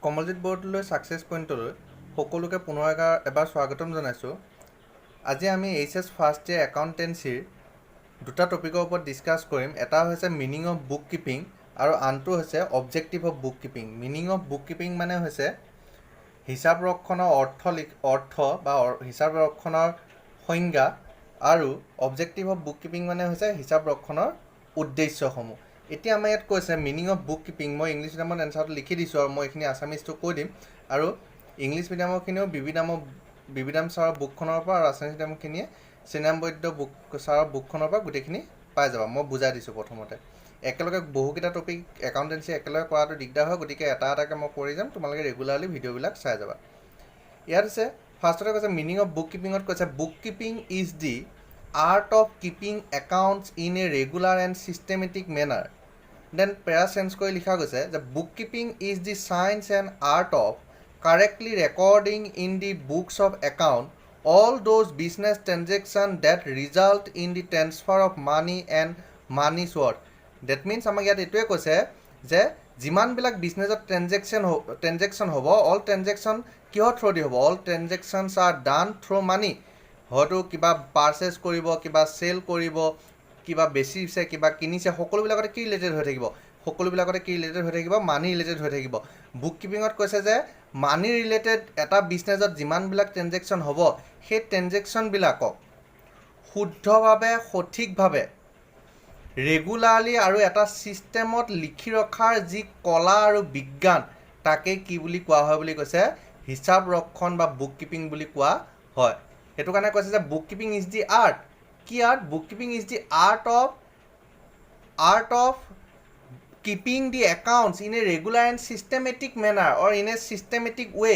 Kamaljit Bordoloi success পইণ্টলৈ সকলোকে পুনৰ এবাৰ স্বাগতম জনাইছোঁ। আজি আমি এইচএছ ফাৰ্ষ্ট ইয়েৰ একাউণ্টেঞ্চিৰ দুটা টপিকৰ ওপৰত ডিছকাছ কৰিম। এটা হৈছে মিনিং অফ বুক কিপিং আৰু আনটো হৈছে objective of book keeping. Meaning of book keeping মানে হৈছে হিচাপ ৰক্ষণৰ অৰ্থ বা হিচাপ ৰক্ষণৰ সংজ্ঞা, আৰু অবজেক্টিভ অফ বুক কিপিং মানে হৈছে হিচাপ ৰক্ষণৰ উদ্দেশ্যসমূহ। এতিয়া আমাৰ ইয়াত কৈছে মিনিং অফ বুক কিপিং। মই ইংলিছ মিডিয়ামত এনচাৰটো লিখি দিছোঁ আৰু মই এইখিনি আছামিজটো কৈ দিম, আৰু ইংলিছ মিডিয়ামৰখিনিও বিবিধাম ছাৰৰ বুকখনৰ পৰা আৰু আছামিজ মিডিয়ামখিনিয়ে চিনাম বৈদ্য বুক ছাৰৰ বুকখনৰ পৰা গোটেইখিনি পাই যাবা। মই বুজাই দিছোঁ প্ৰথমতে। একেলগে বহুকেইটা টপিক একাউণ্টেঞ্চি একেলগে কৰাটো দিগদাৰ হয়, গতিকে এটা এটাকৈ মই কৰি যাম, তোমালোকে ৰেগুলাৰলি ভিডিঅ'বিলাক চাই যাবা। ইয়াত হৈছে ফাৰ্ষ্টতে কৈছে মিনিং অফ বুক কিপিঙত কৈছে book keeping is the art of keeping accounts in a regular and systematic manner. Then para change কৰি লিখা গৈছে যে book keeping is the science and art of correctly recording in the books of account all those business transaction that result in the transfer of money and money's worth. That means আমাক ইয়াত এইটোৱে কৈছে যে যিমানবিলাক বিজনেছত transaction হ'ব, all transaction কিহৰ through দি হ'ব? অল ট্ৰেনজেকশ্যনছ আৰ ডান থ্ৰু মানি। হয়তো কিবা পাৰ্চেছ কৰিব, কিবা চেল কৰিব, কিবা বেচিছে, কিবা কিনিছে, সকলোবিলাকতে কি ৰিলেটেড হৈ থাকিব? সকলোবিলাকতে কি ৰিলেটেড হৈ থাকিব? মানি ৰিলেটেড হৈ থাকিব। বুক কিপিঙত কৈছে যে মানি ৰিলেটেড এটা বিজনেছত যিমানবিলাক ট্ৰেনজেকশ্যন হ'ব, সেই ট্ৰেনজেকশ্যনবিলাকক শুদ্ধভাৱে, সঠিকভাৱে, ৰেগুলাৰলি আৰু এটা ছিষ্টেমত লিখি ৰখাৰ যি কলা আৰু বিজ্ঞান, তাকেই কি বুলি কোৱা হয় বুলি কৈছে? হিচাপ ৰক্ষণ বা বুক কিপিং বুলি কোৱা হয়। সেইটো কাৰণে কৈছে যে book keeping is the art. কি art? Book keeping is the art of keeping the accounts in a regular and systematic manner or in a systematic way.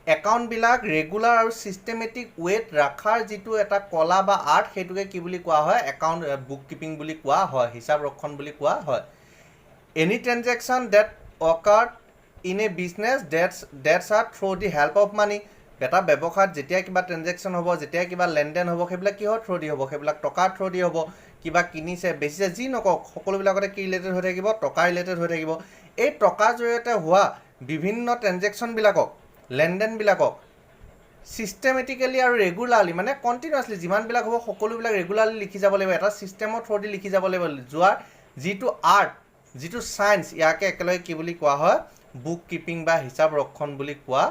একাউণ্টবিলাক ৰেগুলাৰ আৰু চিষ্টেমেটিক ৱেত ৰখাৰ যিটো এটা কলা বা আৰ্ট, সেইটোকে কি বুলি কোৱা হয়? বুক কিপিং বুলি কোৱা হয়, হিচাপ ৰক্ষণ বুলি কোৱা হয়। Any transaction that occurred in a business that's are through the help of money. এটা ব্যৱসায়ত যেতিয়া কিবা ট্ৰেনজেকশ্যন হ'ব, যেতিয়া কিবা লেনদেন হ'ব, সেইবিলাক কিহৰ থ্ৰু দি হ'ব? সেইবিলাক টকাৰ থ্ৰু দি হ'ব। কিবা কিনিছে, বেচিছে, যি নকওক, সকলোবিলাকতে কি ৰিলেটেড হৈ থাকিব? টকা ৰিলেটেড হৈ থাকিব। এই টকাৰ জৰিয়তে হোৱা বিভিন্ন ট্ৰেনজেকশ্যনবিলাকক, লেনদেনবিলাকক ছিষ্টেমেটিকেলি আৰু ৰেগুলাৰলি, মানে কণ্টিনিউৱাছলি যিমানবিলাক হ'ব সকলোবিলাক ৰেগুলাৰলি লিখি যাব লাগিব, এটা ছিষ্টেমৰ থ্ৰু দি লিখি যাব লাগিব। যোৱাৰ যিটো আৰ্ট, যিটো ছায়েন্স, ইয়াকে একেলগে কি বুলি কোৱা হয়? বুক কিপিং বা হিচাপ ৰক্ষণ বুলি কোৱা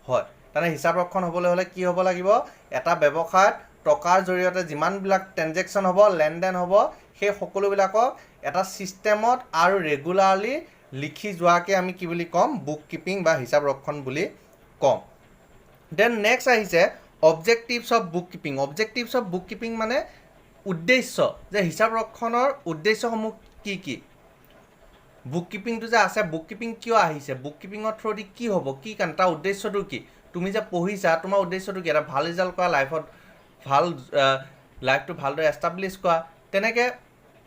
হয়। তাৰমানে হিচাপ ৰক্ষণ হ'বলৈ হ'লে কি হ'ব লাগিব? এটা ব্যৱসায়ত টকাৰ জৰিয়তে যিমানবিলাক ট্ৰেনজেকশ্যন হ'ব, লেনদেন হ'ব, সেই সকলোবিলাকক এটা ছিষ্টেমত আৰু ৰেগুলাৰলি লিখি যোৱাকে আমি কি বুলি ক'ম? বুক কিপিং বা হিচাপ ৰক্ষণ বুলি ক'ম। দেন নেক্সট আহিছে objectives of book keeping. Objectives of book keeping মানে উদ্দেশ্য, যে হিচাপ ৰক্ষণৰ উদ্দেশ্যসমূহ কি কি? বুক কিপিংটো যে আছে, বুক কিপিং কিয় আহিছে? বুক কিপিঙৰ থ্ৰুদি কি হ'ব? কি কাৰণে? তাৰ উদ্দেশ্যটো কি? তুমি যে পঢ়িছা, তোমাৰ উদ্দেশ্যটো কি? এটা ভাল ৰিজাল্ট কৰা, লাইফটো ভালদৰে এষ্টাব্লিছ কৰা। তেনেকৈ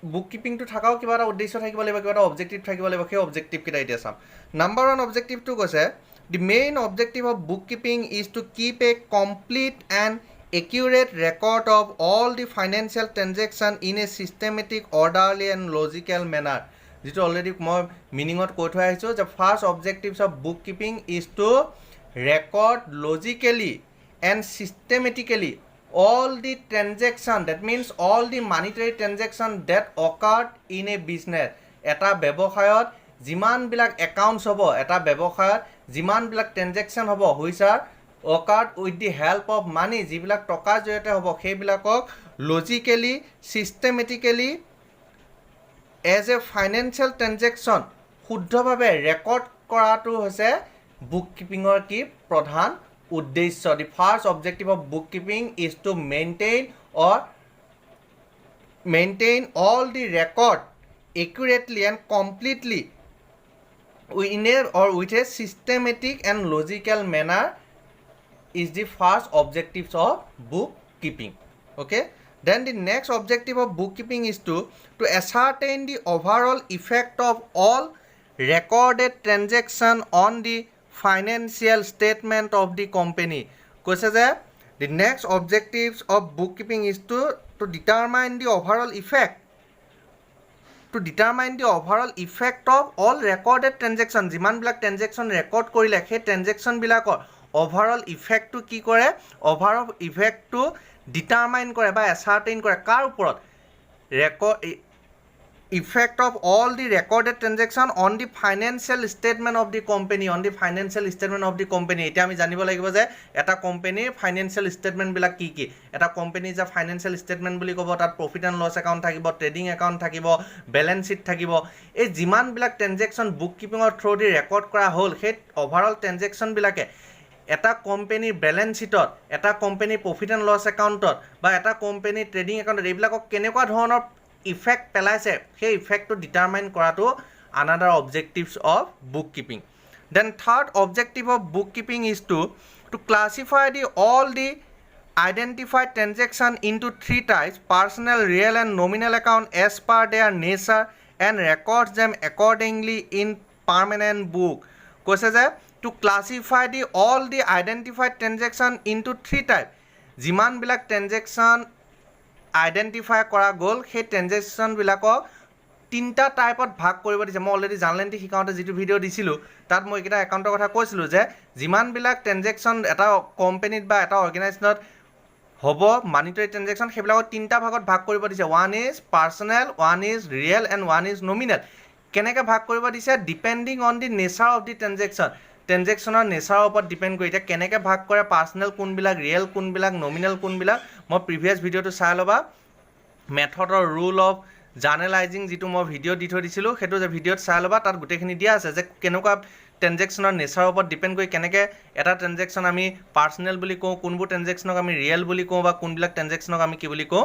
বুক কিপিংটো থকাও কিবা এটা উদ্দেশ্য থাকিব লাগিব, কিবা এটা অবজেক্টিভ থাকিব লাগিব। সেই অবজেক্টিভকেইটা এতিয়া চাম। নাম্বাৰ 1 অবজেক্টিভটো কৈছে the main objective of book keeping is to keep a complete and accurate record of all the financial transaction in a systematic orderly and logical manner. যিটো অলৰেডি মই মিনিঙত কৈ থৈ আহিছোঁ যে first objectives of book keeping is to record logically and systematically all the transaction, that means all the monetary transaction that occurred in a business. এটা ব্যৱসায়ত যিমানবিলাক একাউণ্টছ হ'ব, এটা ব্যৱসায়ত যিমানবিলাক ট্ৰেনজেকশ্যন হ'ব, which are occurred with the help of money, যিবিলাক টকাৰ জৰিয়তে হ'ব, সেইবিলাকক logically, systematically as a financial transaction শুদ্ধভাৱে ৰেকৰ্ড কৰাটো হৈছে বুক কিপিঙৰ কি প্ৰধান উদ্দেশ্য। The first objective of book keeping is to maintain all the record accurately and completely with a systematic and logical manner is the first objectives of bookkeeping. Okay, then the next objective of bookkeeping is to ascertain the overall effect of all recorded transaction on the financial statement of the company. কৈছে যে the next objectives of bookkeeping is to determine the overall effect to determine the overall effect of all recorded transaction যিমানবিলাক transaction record কৰিলে সেই ট্ৰেনজেকশ্যনবিলাকৰ overall ইফেক্টটো কি কৰে overall ইফেক্টটো determine কৰে বা এছাৰ্টেইন কৰে কাৰ ওপৰত effect of all the recorded transaction on the financial statement of the company এতিয়া আমি জানিব লাগিব যে এটা কোম্পানীৰ ফাইনেন্সিয়েল ষ্টেটমেন্ট বিলাক কি কি এটা কোম্পানী যে ফাইনেন্সিয়েল ষ্টেটমেন্ট বুলি ক'ব তাত প্ৰফিট এণ্ড লছ একাউণ্ট থাকিব ট্ৰেডিং একাউণ্ট থাকিব বেলেন্স শ্বীট থাকিব এই যিমান বিলাক ট্ৰানজেকশ্যন বুক কিপিঙৰ থ্ৰু দি ৰেকৰ্ড কৰা হ'ল সেই ওভাৰঅল ট্ৰানজেকশ্যন বিলাকে এটা কোম্পানীৰ বেলেন্স শ্বীটত এটা কোম্পানীৰ প্ৰফিট এণ্ড লছ একাউণ্টত বা এটা কোম্পানীৰ ট্ৰেডিং একাউণ্টত এইবিলাকক কেনেকুৱা ধৰণৰ ইফেক্ট পেলাইছে সেই ইফেক্টটো ডিটাৰমাইন কৰাটো another objectives of bookkeeping. Then third objective of bookkeeping is to classify all the identified transaction into three types: personal, real and nominal account as per their nature and records them accordingly in permanent book. কৈছে যে to classify all the identified transaction into three types যিমান বিলাক transaction identify কৰা গ'ল সেই ট্ৰানজেকশ্যনবিলাকক তিনিটা টাইপত ভাগ কৰিব দিছে মই অলৰেডি জানলেণ্টি শিকাওঁতে যিটো ভিডিঅ' দিছিলোঁ তাত মই এইকেইটা একাউণ্টৰ কথা কৈছিলোঁ যে যিমানবিলাক ট্ৰানজেকশ্যন এটা কোম্পানীত বা এটা অৰ্গেনাইজেশ্যনত হ'ব মানিটৰী ট্ৰানজেকশ্যন সেইবিলাকক তিনিটা ভাগত ভাগ কৰিব দিছে one is personal one is real and one is nominal কেনেকৈ ভাগ কৰিব দিছে depending on the nature of the ট্ৰানজেকশ্যনৰ নেচাৰৰ ওপৰত ডিপেণ্ড কৰি এতিয়া কেনেকৈ ভাগ কৰে পাৰ্চনেল কোনবিলাক ৰিয়েল কোনবিলাক নমিনেল কোনবিলাক মই প্ৰিভিয়াছ ভিডিঅ'টো চাই ল'বা মেথডৰ ৰুল অফ জাৰ্নেলাইজিং যিটো মই ভিডিঅ' দি থৈ দিছিলোঁ সেইটো যে ভিডিঅ'ত চাই ল'বা তাত গোটেইখিনি দিয়া আছে যে কেনেকুৱা ট্ৰানজেকশ্যনৰ নেচাৰৰ ওপৰত ডিপেণ্ড কৰি কেনেকৈ এটা ট্ৰানজেকশ্যন আমি পাৰ্চনেল বুলি কওঁ কোনবোৰ ট্ৰানজেকশ্যনক আমি ৰিয়েল বুলি কওঁ বা কোনবিলাক ট্ৰানজেকশ্যনক আমি কি বুলি কওঁ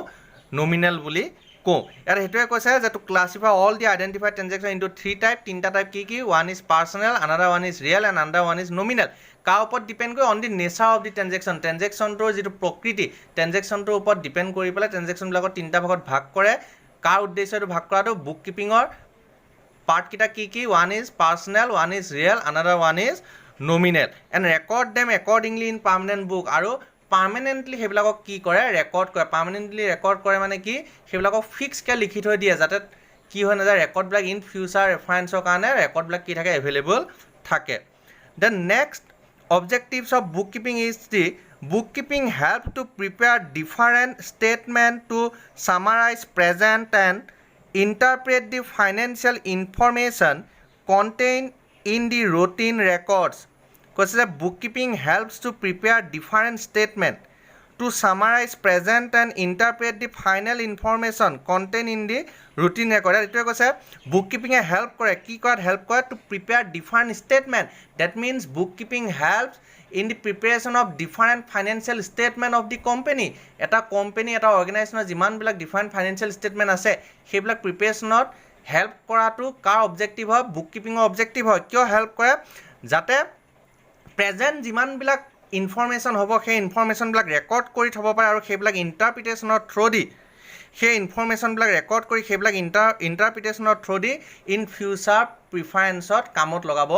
নমিনেল বুলি কওঁ ইয়াত সেইটোৱে কৈছে যে to classify all the identified transaction into three type তিনিটা টাইপ কি one is personal another one is real and another one is nominal কাৰ ওপৰত ডিপেণ্ড কৰি on the nature of the ট্ৰানজেকশ্যনটোৰ যিটো প্ৰকৃতি ট্ৰানজেকশ্যনটোৰ ওপৰত ডিপেণ্ড কৰি পেলাই ট্ৰানজেকশ্যনবিলাকৰ তিনিটা ভাগত ভাগ কৰে কাৰ উদ্দেশ্যটো ভাগ কৰাটো বুক কিপিঙৰ পাৰ্টকেইটা কি one is personal one is real another one is nominal and record them accordingly in permanent book আৰু পাৰ্মানেণ্টলি সেইবিলাকক কি কৰে ৰেকৰ্ড কৰে পাৰ্মানেণ্টলি ৰেকৰ্ড কৰে মানে কি সেইবিলাকক ফিক্সকৈ লিখি থৈ দিয়ে যাতে কি হৈ নাযায় ৰেকৰ্ডবিলাক ইন ফিউচাৰ ৰেফাৰেঞ্চৰ কাৰণে ৰেকৰ্ডবিলাক কি থাকে এভেইলেবল থাকে then next objectives of bookkeeping is the bookkeeping help to prepare different statement to summarize present and interpret the financial information contained in the routine records কৈছে যে bookkeeping helps to prepare different statement to summarize present and interpret the final information contained in the routine record এইটোৱে কৈছে bookkeeping help কৰে কি কৰাত help কৰে to prepare different statement that means bookkeeping helps in the preparation of different financial statement of the company এটা company এটা অৰ্গেনাইজেশ্যনৰ যিমানবিলাক different financial statement আছে সেইবিলাক প্ৰিপেৰেশ্যনত হেল্প কৰাটো কাৰ অবজেক্টিভ হয় বুককিপিঙৰ অবজেক্টিভ হয় কিয় হেল্প কৰে যাতে প্ৰেজেণ্ট যিমানবিলাক ইনফৰমেশ্যন হ'ব সেই ইনফৰমেশ্যনবিলাক ৰেকৰ্ড কৰি থ'ব পাৰে আৰু সেইবিলাক ইণ্টাৰপ্ৰিটেশ্যনৰ থ্ৰু দি সেই ইনফৰমেশ্যনবিলাক ৰেকৰ্ড কৰি সেইবিলাক ইণ্টাৰপ্ৰিটেশ্যনৰ থ্ৰু দি ইন ফিউচাৰ প্ৰিফাৰেঞ্চত কামত লগাব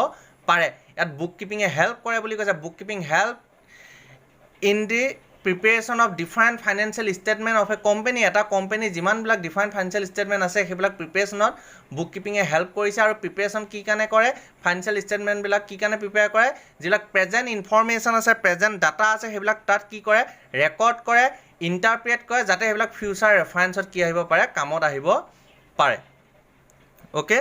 পাৰে ইয়াত বুক কিপিঙে হেল্প কৰে বুলি কৈছে book keeping help in the preparation of different financial statement of A company এটা কোম্পানী যিমানবিলাক ডিফাৰেণ্ট ফাইনেন্সিয়েল ষ্টেটমেণ্ট আছে সেইবিলাক প্ৰিপেৰেশ্যনত বুক কিপিঙে হেল্প কৰিছে আৰু প্ৰিপেৰেশ্যন কি কাৰণে কৰে ফাইনেন্সিয়েল ষ্টেটমেণ্টবিলাক কি কাৰণে প্ৰিপেয়াৰ কৰে যিবিলাক প্ৰেজেণ্ট ইনফৰমেশ্যন আছে প্ৰেজেণ্ট ডাটা আছে সেইবিলাক তাত কি কৰে ৰেকৰ্ড কৰে ইণ্টাৰপ্ৰেট কৰে যাতে সেইবিলাক ফিউচাৰ ৰেফাৰেঞ্চত কি আহিব পাৰে কামত আহিব পাৰে okay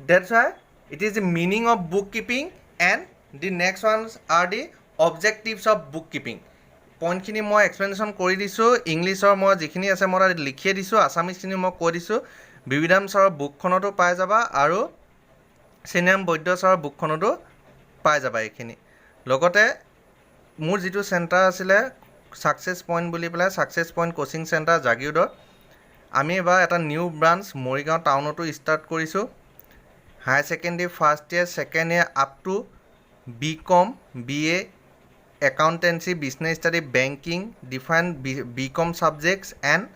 that's Y it is the meaning of bookkeeping and the next ones are the objectives of bookkeeping point khini moi explanation kori disu english or moi jikhini ase moi likhe disu assamese khini moi koi disu bividam sir book khonoto pai jaba aru seniam boidya sir book khonoto pai jaba ekhini logote mur jitu center asile success point boli pela success point coaching center jagiudor ami ba eta new branch morigaon town to start korisu higher secondary first year second year up to BCom BA accountancy business study banking different BCom subjects and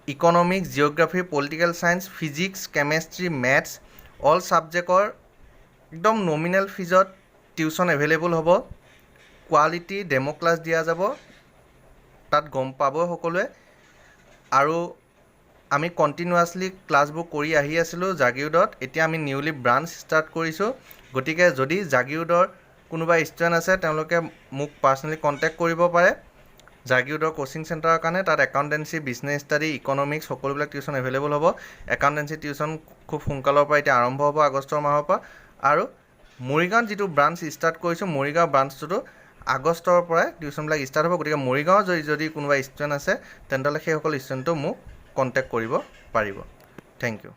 economics geography political science physics chemistry maths all subject or ekdom nominal fees tuition available hobo quality demo class dia jabo tat gom pabo hokolwe aru আমি continuously ক্লাছবোৰ কৰি আহি আছিলোঁ জাগিৰোডত। এতিয়া আমি newly branch start কৰিছোঁ। গতিকে যদি জাগিৰোডৰ কোনোবা ষ্টুডেণ্ট আছে তেওঁলোকে মোক পাৰ্চনেলি কণ্টেক্ট কৰিব পাৰে জাগিৰোডৰ কোচিং চেণ্টাৰৰ কাৰণে। তাত একাউণ্টেঞ্চি, বিজনেছ ষ্টাডি, ইকনমিক্স সকলোবিলাক টিউশ্যন এভেইলেবল হ'ব। একাউণ্টেঞ্চি টিউশ্যন খুব সোনকালৰ পৰা এতিয়া আৰম্ভ হ'ব আগষ্টৰ মাহৰ পৰা। আৰু মৰিগাঁৱত যিটো ব্ৰাঞ্চ ষ্টাৰ্ট কৰিছোঁ, মৰিগাঁও ব্ৰাঞ্চটোতো আগষ্টৰ পৰাই টিউশ্যনবিলাক ষ্টাৰ্ট হ'ব। গতিকে মৰিগাঁৱৰ যদি কোনোবা ষ্টুডেণ্ট আছে তেন্তে সেইসকল ষ্টুডেণ্টটো মোক কণ্টেক্ট কৰিব পাৰিব। Thank U.